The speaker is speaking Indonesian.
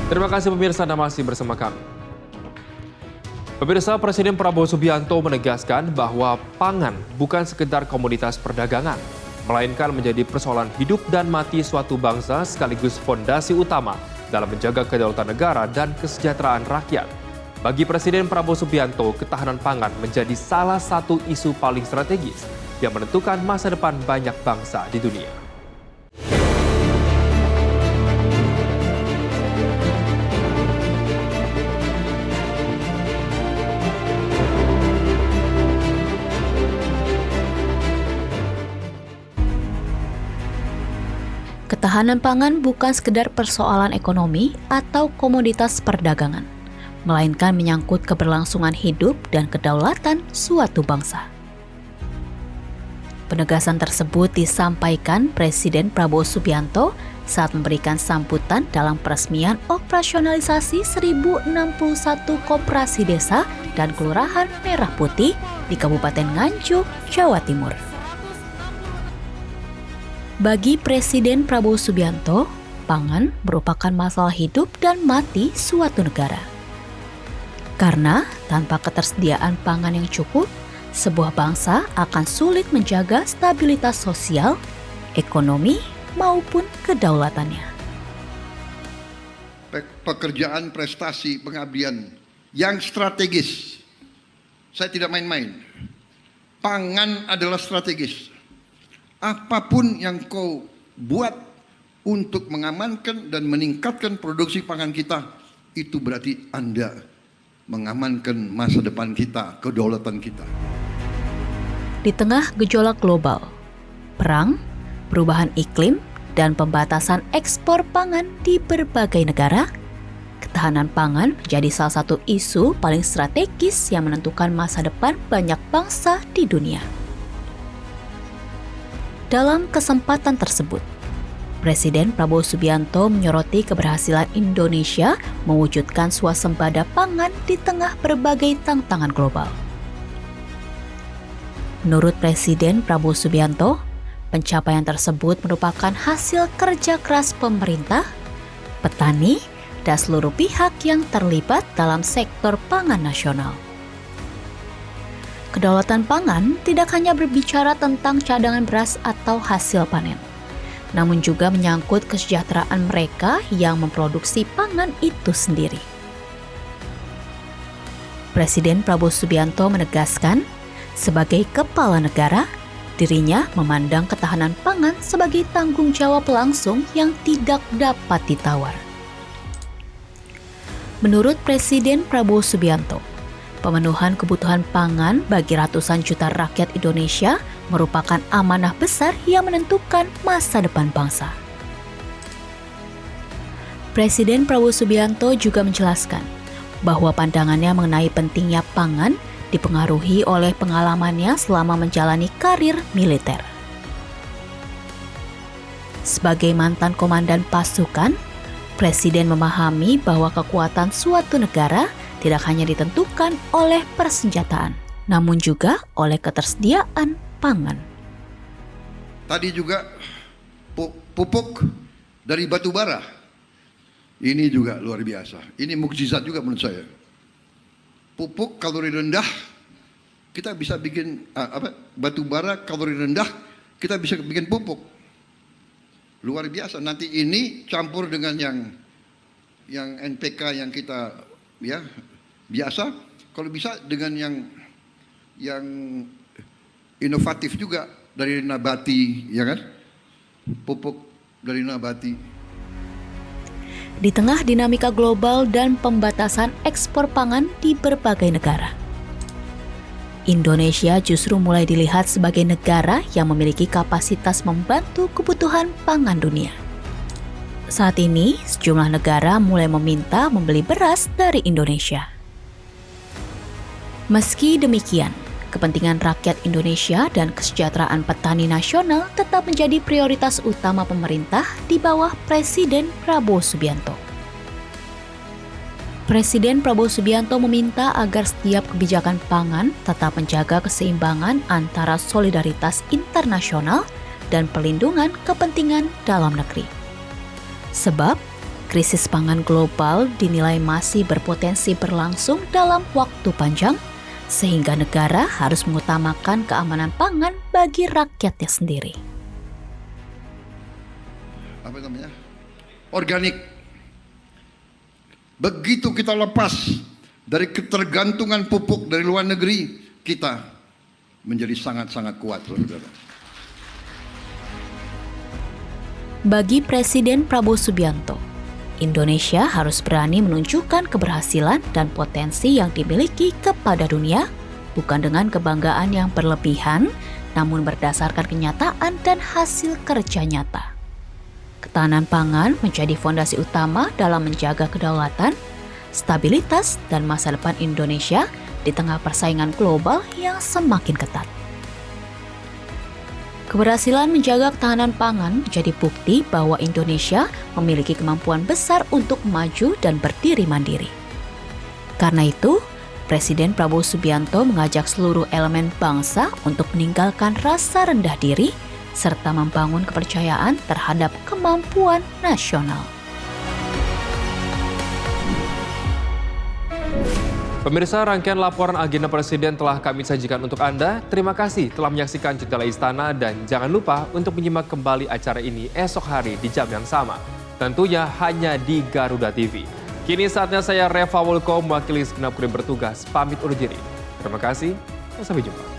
Terima kasih pemirsa Anda masih bersama kami. Pemirsa, Presiden Prabowo Subianto menegaskan bahwa pangan bukan sekedar komoditas perdagangan, melainkan menjadi persoalan hidup dan mati suatu bangsa sekaligus fondasi utama dalam menjaga kedaulatan negara dan kesejahteraan rakyat. Bagi Presiden Prabowo Subianto, ketahanan pangan menjadi salah satu isu paling strategis yang menentukan masa depan banyak bangsa di dunia. Ketahanan pangan bukan sekedar persoalan ekonomi atau komoditas perdagangan, melainkan menyangkut keberlangsungan hidup dan kedaulatan suatu bangsa. Penegasan tersebut disampaikan Presiden Prabowo Subianto saat memberikan sambutan dalam peresmian operasionalisasi 1061 koperasi desa dan kelurahan Merah Putih di Kabupaten Nganjuk, Jawa Timur. Bagi Presiden Prabowo Subianto, pangan merupakan masalah hidup dan mati suatu negara. Karena tanpa ketersediaan pangan yang cukup, sebuah bangsa akan sulit menjaga stabilitas sosial, ekonomi, maupun kedaulatannya. Pekerjaan, prestasi, pengabdian yang strategis. Saya tidak main-main. Pangan adalah strategis. Apapun yang kau buat untuk mengamankan dan meningkatkan produksi pangan kita, itu berarti Anda mengamankan masa depan kita, kedaulatan kita. Di tengah gejolak global, perang, perubahan iklim, dan pembatasan ekspor pangan di berbagai negara, ketahanan pangan menjadi salah satu isu paling strategis yang menentukan masa depan banyak bangsa di dunia. Dalam kesempatan tersebut, Presiden Prabowo Subianto menyoroti keberhasilan Indonesia mewujudkan swasembada pangan di tengah berbagai tantangan global. Menurut Presiden Prabowo Subianto, pencapaian tersebut merupakan hasil kerja keras pemerintah, petani, dan seluruh pihak yang terlibat dalam sektor pangan nasional. Kedaulatan pangan tidak hanya berbicara tentang cadangan beras atau hasil panen, namun juga menyangkut kesejahteraan mereka yang memproduksi pangan itu sendiri. Presiden Prabowo Subianto menegaskan, sebagai kepala negara, dirinya memandang ketahanan pangan sebagai tanggung jawab langsung yang tidak dapat ditawar. Menurut Presiden Prabowo Subianto, pemenuhan kebutuhan pangan bagi ratusan juta rakyat Indonesia merupakan amanah besar yang menentukan masa depan bangsa. Presiden Prabowo Subianto juga menjelaskan bahwa pandangannya mengenai pentingnya pangan dipengaruhi oleh pengalamannya selama menjalani karir militer. Sebagai mantan komandan pasukan, Presiden memahami bahwa kekuatan suatu negara tidak hanya ditentukan oleh persenjataan, namun juga oleh ketersediaan pangan. Tadi juga pupuk dari batu bara. Ini juga luar biasa. Ini mukjizat juga menurut saya. Pupuk kalori rendah, kita bisa bikin batu bara kalori rendah, kita bisa bikin pupuk. Luar biasa. Nanti ini campur dengan yang NPK yang kita ya biasa, kalau bisa dengan yang inovatif juga dari nabati, ya kan? Pupuk dari nabati. Di tengah dinamika global dan pembatasan ekspor pangan di berbagai negara, Indonesia justru mulai dilihat sebagai negara yang memiliki kapasitas membantu kebutuhan pangan dunia. Saat ini, sejumlah negara mulai meminta membeli beras dari Indonesia. Meski demikian, kepentingan rakyat Indonesia dan kesejahteraan petani nasional tetap menjadi prioritas utama pemerintah di bawah Presiden Prabowo Subianto. Presiden Prabowo Subianto meminta agar setiap kebijakan pangan tetap menjaga keseimbangan antara solidaritas internasional dan perlindungan kepentingan dalam negeri. Sebab, krisis pangan global dinilai masih berpotensi berlangsung dalam waktu panjang, sehingga negara harus mengutamakan keamanan pangan bagi rakyatnya sendiri. Apa namanya? Organik. Begitu kita lepas dari ketergantungan pupuk dari luar negeri, kita menjadi sangat-sangat kuat, saudara. Bagi Presiden Prabowo Subianto, Indonesia harus berani menunjukkan keberhasilan dan potensi yang dimiliki kepada dunia, bukan dengan kebanggaan yang berlebihan, namun berdasarkan kenyataan dan hasil kerja nyata. Ketahanan pangan menjadi fondasi utama dalam menjaga kedaulatan, stabilitas, dan masa depan Indonesia di tengah persaingan global yang semakin ketat. Keberhasilan menjaga ketahanan pangan menjadi bukti bahwa Indonesia memiliki kemampuan besar untuk maju dan berdiri mandiri. Karena itu, Presiden Prabowo Subianto mengajak seluruh elemen bangsa untuk meninggalkan rasa rendah diri serta membangun kepercayaan terhadap kemampuan nasional. Pemirsa, rangkaian laporan agenda Presiden telah kami sajikan untuk Anda. Terima kasih telah menyaksikan Jendela Istana dan jangan lupa untuk menyimak kembali acara ini esok hari di jam yang sama. Tentunya hanya di Garuda TV. Kini saatnya saya Reva Wolko mewakili segenap kru bertugas pamit undur diri. Terima kasih dan sampai jumpa.